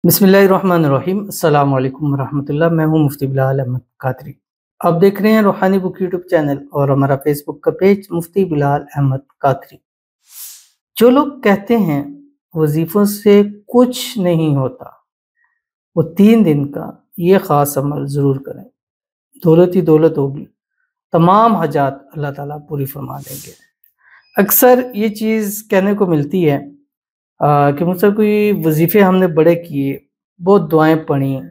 بسم اللہ الرحمن الرحیم۔ السلام علیکم ورحمۃ اللہ۔ میں ہوں مفتی بلال احمد قادری۔ آپ دیکھ رہے ہیں روحانی بک یوٹیوب چینل اور ہمارا فیس بک کا پیج مفتی بلال احمد قادری۔ جو لوگ کہتے ہیں وظیفوں سے کچھ نہیں ہوتا، وہ 3 دن کا یہ خاص عمل ضرور کریں، دولت ہی دولت ہوگی، تمام حاجات اللہ تعالیٰ پوری فرما دیں گے۔ اکثر یہ چیز کہنے کو ملتی ہے کہ مجھ سے کوئی وظیفے ہم نے بڑے کیے، بہت دعائیں پڑھیں،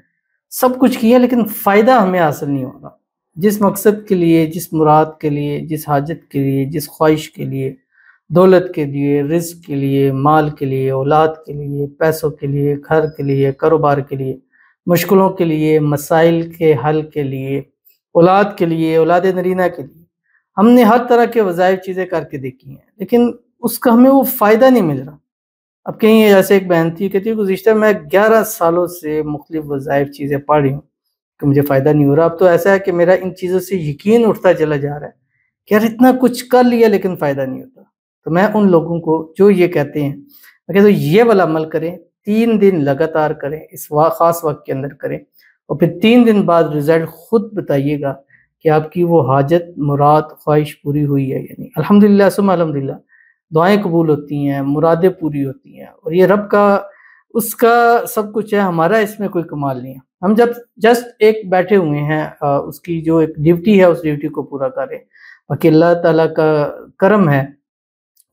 سب کچھ کیا، لیکن فائدہ ہمیں حاصل نہیں ہو رہا۔ جس مقصد کے لیے، جس مراد کے لیے، جس حاجت کے لیے، جس خواہش کے لیے، دولت کے لیے، رزق کے لیے، مال کے لیے، اولاد کے لیے، پیسوں کے لیے، گھر کے لیے، کاروبار کے لیے، مشکلوں کے لیے، مسائل کے حل کے لیے، اولاد کے لیے، اولاد نرینہ کے لیے، ہم نے ہر طرح کے وظائف چیزیں کر کے دیکھی ہیں، لیکن اس کا ہمیں وہ فائدہ نہیں مل رہا۔ اب کہیں جیسے ایک بہن تھی، کہتی ہے گزشتہ میں 11 سالوں سے مختلف وظائف چیزیں پڑھ رہی ہوں کہ مجھے فائدہ نہیں ہو رہا۔ اب تو ایسا ہے کہ میرا ان چیزوں سے یقین اٹھتا چلا جا رہا ہے کہ یار اتنا کچھ کر لیا لیکن فائدہ نہیں ہوتا۔ تو میں ان لوگوں کو جو یہ کہتے ہیں، میں کہتا ہوں یہ والا عمل کریں، 3 دن لگاتار کریں، اس خاص وقت کے اندر کریں، اور پھر 3 دن بعد رزلٹ خود بتائیے گا کہ آپ کی وہ حاجت، مراد، خواہش پوری ہوئی ہے یا نہیں۔ الحمدللہ ثم الحمدللہ، دعائیں قبول ہوتی ہیں، مرادیں پوری ہوتی ہیں، اور یہ رب کا، اس کا سب کچھ ہے، ہمارا اس میں کوئی کمال نہیں ہے۔ ہم جب جسٹ ایک بیٹھے ہوئے ہیں، اس کی جو ایک ڈیوٹی ہے اس ڈیوٹی کو پورا کریں، باقی اللہ تعالیٰ کا کرم ہے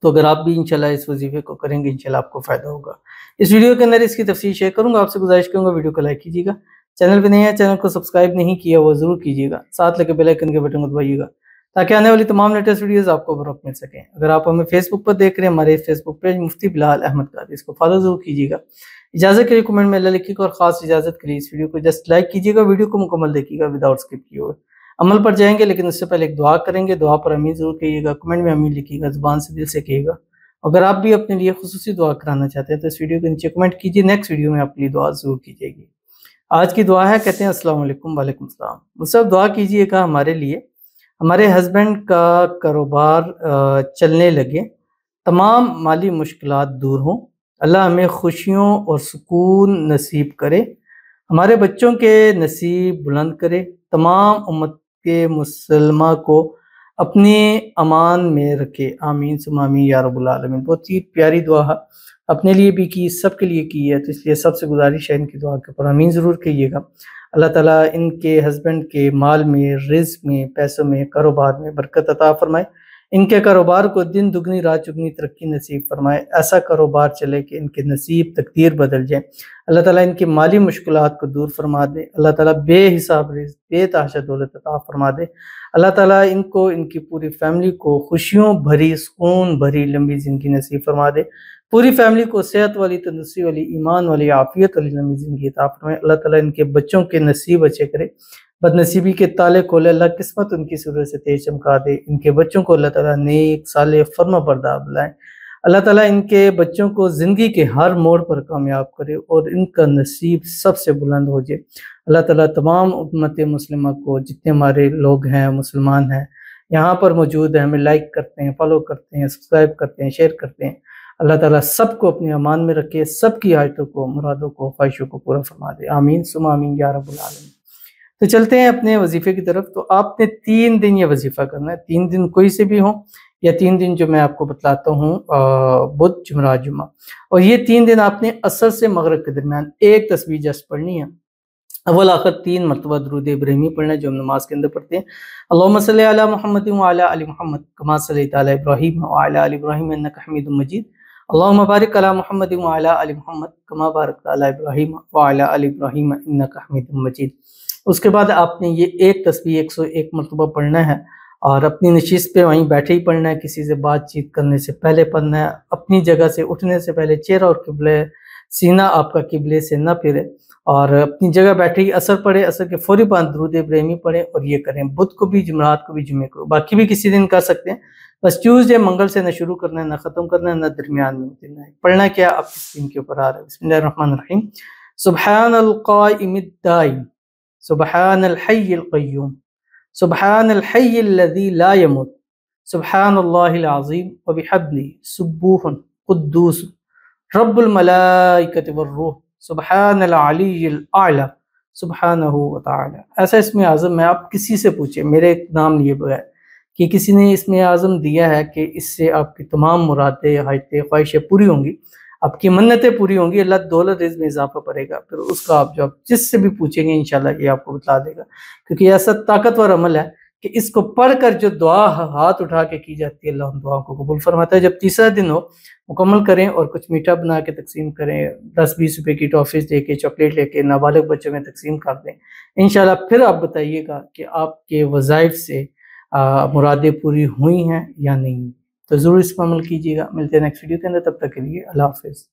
تو اگر آپ بھی انشاءاللہ اس وظیفے کو کریں گے انشاءاللہ آپ کو فائدہ ہوگا۔ اس ویڈیو کے اندر اس کی تفصیل شیئر کروں گا، آپ سے گزارش کروں گا ویڈیو کو لائک کیجیے گا، چینل پہ نہیں ہے چینل کو سبسکرائب نہیں کیا وہ ضرور کیجیے گا، ساتھ لگے بیل آئیکن کے بٹن کو دبائیے گا تاکہ آنے والی تمام لیٹسٹ ویڈیوز آپ کو بروقت مل سکیں۔ اگر آپ ہمیں فیس بک پر دیکھ رہے ہیں، ہمارے فیس بک پیج مفتی بلال احمد قادری، اس کو فالو ضرور کیجیے گا۔ اجازت کے لیے کمنٹ میں اللہ لکھیے گا، اور خاص اجازت کے لیے اس ویڈیو کو جسٹ لائک کیجیے گا، ویڈیو کو مکمل دیکھیے گا وداؤٹ اسکپ کیے ہوئے۔ عمل پر جائیں گے لیکن اس سے پہلے ایک دعا کریں گے، دعا پر امین ضرور کہیے گا، کمنٹ میں امین لکھیے گا، زبان سے دل سے کہیے گا۔ اگر آپ بھی اپنے لیے خصوصی دعا کرانا چاہتے ہیں تو اس ویڈیو کے نیچے کمنٹ کیجیے، نیکسٹ ویڈیو میں آپ کے لیے دعا ضرور کی جائے گی۔ آج کی دعا ہے، کہتے ہیں السلام علیکم۔ وعلیکم السلام۔ مجھ سے دعا کیجیے گا ہمارے لیے، ہمارے ہسبینڈ کا کاروبار چلنے لگے، تمام مالی مشکلات دور ہوں، اللہ ہمیں خوشیوں اور سکون نصیب کرے، ہمارے بچوں کے نصیب بلند کرے، تمام امت کے مسلمہ کو اپنے امان میں رکھے، آمین ثم آمین یا رب العالمین۔ بہت ہی پیاری دعا ہے، اپنے لیے بھی کی، سب کے لیے کی ہے، تو اس لیے سب سے گزارش ہے ان کی دعا کے اوپر آمین ضرور کہیے گا۔ اللہ تعالیٰ ان کے ہسبینڈ کے مال میں، رزق میں، پیسوں میں، کاروبار میں برکت عطا فرمائے، ان کے کاروبار کو دن دگنی رات چگنی ترقی نصیب فرمائے، ایسا کاروبار چلے کہ ان کے نصیب تقدیر بدل جائے، اللہ تعالیٰ ان کی مالی مشکلات کو دور فرما دے، اللہ تعالیٰ بے حساب رزق، بے تحاشا دولت عطا فرما دے، اللہ تعالیٰ ان کو، ان کی پوری فیملی کو خوشیوں بھری، سکون بھری لمبی زندگی نصیب فرما دے، پوری فیملی کو صحت والی، تندرستی والی، ایمان والی، عافیت والی لمبی زندگی عطا فرمائے، اللہ تعالیٰ ان کے بچوں کے نصیب اچھے کرے، بد نصیبی کے تالے کھولے، اللہ قسمت ان کی صورت سے تیز چمکا دے، ان کے بچوں کو اللہ تعالیٰ نیک، صالح، فرما بردار بنائے، اللہ تعالیٰ ان کے بچوں کو زندگی کے ہر موڑ پر کامیاب کرے اور ان کا نصیب سب سے بلند ہو جائے، اللہ تعالیٰ تمام امت مسلمہ کو، جتنے ہمارے لوگ ہیں، مسلمان ہیں، یہاں پر موجود ہیں، ہمیں لائک کرتے ہیں، فالو کرتے ہیں، سبسکرائب کرتے ہیں، شیئر کرتے ہیں، اللہ تعالیٰ سب کو اپنے امان میں رکھے، سب کی حاجتوں کو، مرادوں کو، خواہشوں کو پورا فرما دے، آمین ثم آمین یا رب العالمین۔ تو چلتے ہیں اپنے وظیفے کی طرف۔ تو آپ نے 3 دن یہ وظیفہ کرنا ہے، 3 دن کوئی سے بھی ہوں، یا 3 دن جو میں آپ کو بتلاتا ہوں بدھ، جمعرات، جمعہ، اور یہ 3 دن آپ نے عصر سے مغرب کے درمیان ایک تسبیح جس پڑھنی ہے، اول آخر 3 مرتبہ درود ابراہیمی پڑھنا ہے جو ہم نماز کے اندر پڑھتے ہیں، اللہم صلی علی محمد وعلی آل محمد کما صلیت علی ابراہیم وعلی آل ابراہیم انک حمید مجید، اللہم بارک علی محمد وعلی آل محمد کما بارکت علی ابراہیم وعلی آل ابراہیم انک حمید مجید۔ اس کے بعد آپ نے یہ ایک تسبیح 101 مرتبہ پڑھنا ہے، اور اپنی نشست پہ وہیں بیٹھے ہی پڑھنا ہے، کسی سے بات چیت کرنے سے پہلے پڑھنا ہے، اپنی جگہ سے اٹھنے سے پہلے چہرہ اور قبلے، سینہ آپ کا قبلے سے نہ پھرے، اور اپنی جگہ بیٹھے ہی اثر پڑھے، اثر کے فوری بعد درود ابراہیمی پڑھیں، اور یہ کریں بدھ کو بھی، جمعرات کو بھی، جمعے کو، باقی بھی کسی دن کر سکتے ہیں، بس ٹیوزڈے منگل سے نہ شروع کرنا ہے، نہ ختم کرنا ہے، نہ درمیان میں اترنا ہے۔ پڑھنا کیا آپ کی اسکرین کے اوپر آ رہا ہے، بسم اللہ الرحمن الرحیم، سبحان القائم الدائم، سبحان الحی القیوم، سبحان الحی الذی لا يموت، سبحان اللہ العظیم وبحمدہ، سبوح قدوس رب الملائکۃ والروح، سبحان العلی الاعلی سبحانہ و تعالی. ایسا اسم اعظم ہے. آپ کسی سے پوچھیں، میرے نام لیے بغیر کہ کسی نے اسم اعظم دیا ہے کہ اس سے آپ کی تمام مرادیں، حاجتیں، خواہشیں پوری ہوں گی، آپ کی منتیں پوری ہوں گی، اللہ دولت رزق میں اضافہ کرے گا. پھر اس کا آپ جب جس سے بھی پوچھیں گے انشاءاللہ یہ آپ کو بتا دے گا، کیونکہ یہ ایسا طاقتور عمل ہے کہ اس کو پڑھ کر جو دعا ہاتھ اٹھا کے کی جاتی ہے اللہ ان دعاؤں کو قبول فرماتا ہے. جب تیسرا دن ہو مکمل کریں اور کچھ میٹھا بنا کے تقسیم کریں، 10-20 روپے کی ٹافیز دے کے، چاکلیٹ لے کے نابالغ بچوں میں تقسیم کر دیں. انشاءاللہ پھر آپ بتائیے گا کہ آپ کے وظائف سے مرادیں پوری ہوئی ہیں یا نہیں. تو ضرور اس پر عمل کیجیے گا. ملتے ہیں نیکسٹ ویڈیو کے اندر، تب تک کے لیے اللہ حافظ.